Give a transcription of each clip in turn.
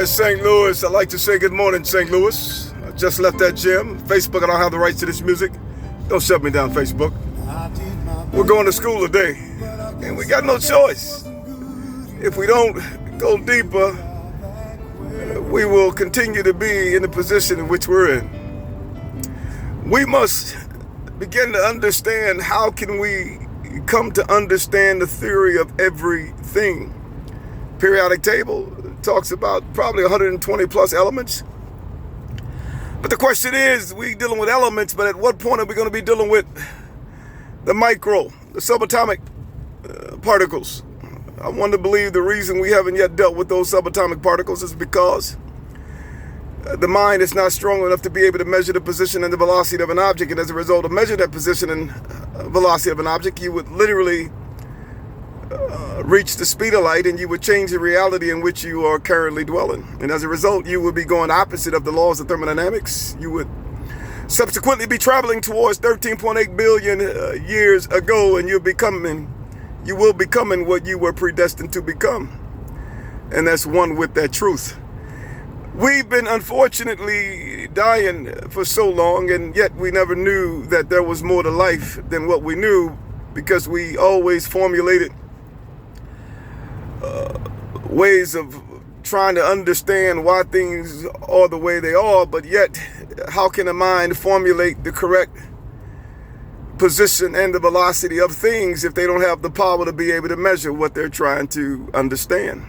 right, St. Louis. I'd like to say good morning, St. Louis. I just left that gym. Facebook, I don't have the rights to this music. Don't shut me down, Facebook. We're going to school today, and we got no choice. If we don't go deeper, we will continue to be in the position in which we're in. We must begin to understand how can we come to understand the theory of everything. Periodic table talks about probably 120 plus elements. But the question is, we dealing with elements, but at what point are we going to be dealing with the micro, the subatomic particles? I want to believe the reason we haven't yet dealt with those subatomic particles is because the mind is not strong enough to be able to measure the position and the velocity of an object. And as a result of measure that position and velocity of an object, you would literally reach the speed of light, and you would change the reality in which you are currently dwelling. And as a result, you would be going opposite of the laws of thermodynamics. You would subsequently be traveling towards 13.8 billion years ago, and you will becoming what you were predestined to become. And that's one with that truth. We've been unfortunately dying for so long, and yet we never knew that there was more to life than what we knew, because we always formulated ways of trying to understand why things are the way they are, but yet how can a mind formulate the correct position and the velocity of things if they don't have the power to be able to measure what they're trying to understand?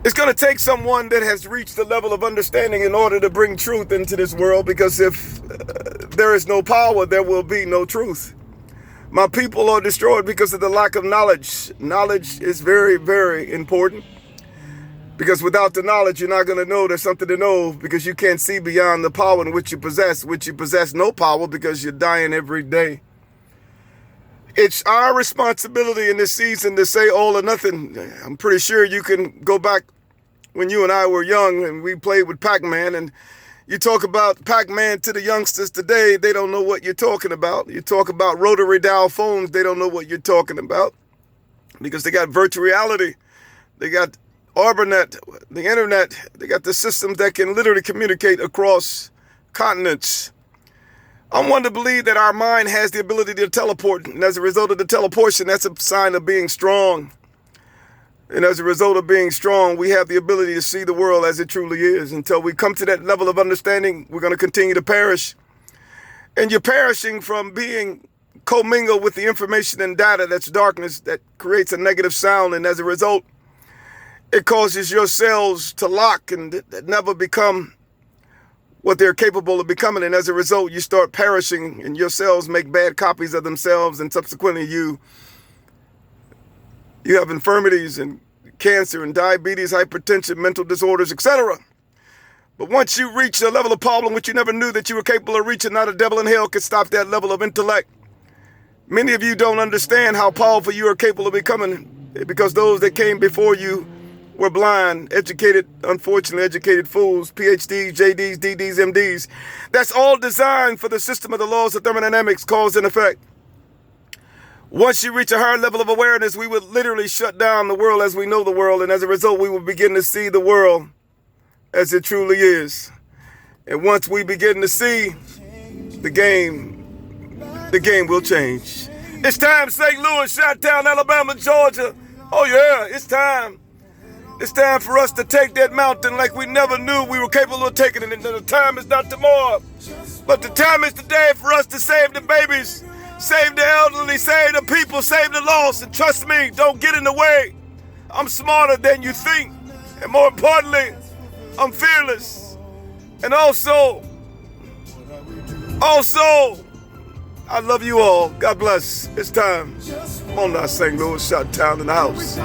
It's going to take someone that has reached the level of understanding in order to bring truth into this world, because if there is no power, there will be no truth. My people are destroyed because of the lack of knowledge. Knowledge is very, very important, because without the knowledge, you're not going to know there's something to know, because you can't see beyond the power in which you possess no power because you're dying every day. It's our responsibility in this season to say all or nothing. I'm pretty sure you can go back when you and I were young and we played with Pac-Man, and you talk about Pac-Man to the youngsters today, they don't know what you're talking about. You talk about rotary dial phones, they don't know what you're talking about, because they got virtual reality. They got ARPANET, the internet. They got the systems that can literally communicate across continents. I'm one to believe that our mind has the ability to teleport, and as a result of the teleportation, that's a sign of being strong. And as a result of being strong, we have the ability to see the world as it truly is. Until we come to that level of understanding, we're going to continue to perish. And you're perishing from being commingled with the information and data that's darkness that creates a negative sound. And as a result, it causes your cells to lock and never become what they're capable of becoming. And as a result, you start perishing, and your cells make bad copies of themselves. And subsequently, you have infirmities and cancer and diabetes, hypertension, mental disorders, etc. But once you reach a level of problem which you never knew that you were capable of reaching, not a devil in hell could stop that level of intellect. Many of you don't understand how powerful you are capable of becoming, because those that came before you were blind, educated, unfortunately educated fools, PhDs, JDs, DDs, MDs. That's all designed for the system of the laws of thermodynamics, cause and effect. Once you reach a higher level of awareness, we would literally shut down the world as we know the world. And as a result, we will begin to see the world as it truly is. And once we begin to see the game will change. It's time, St. Louis, Chi-Town, Alabama, Georgia. Oh yeah, it's time. It's time for us to take that mountain like we never knew we were capable of taking it. And the time is not tomorrow, but the time is today for us to save the babies, save the elderly, save the people, save the lost. And trust me, don't get in the way. I'm smarter than you think. And more importantly, I'm fearless. And also, I love you all. God bless. It's time. Come on now, St. Louis, Chi-Town in the house.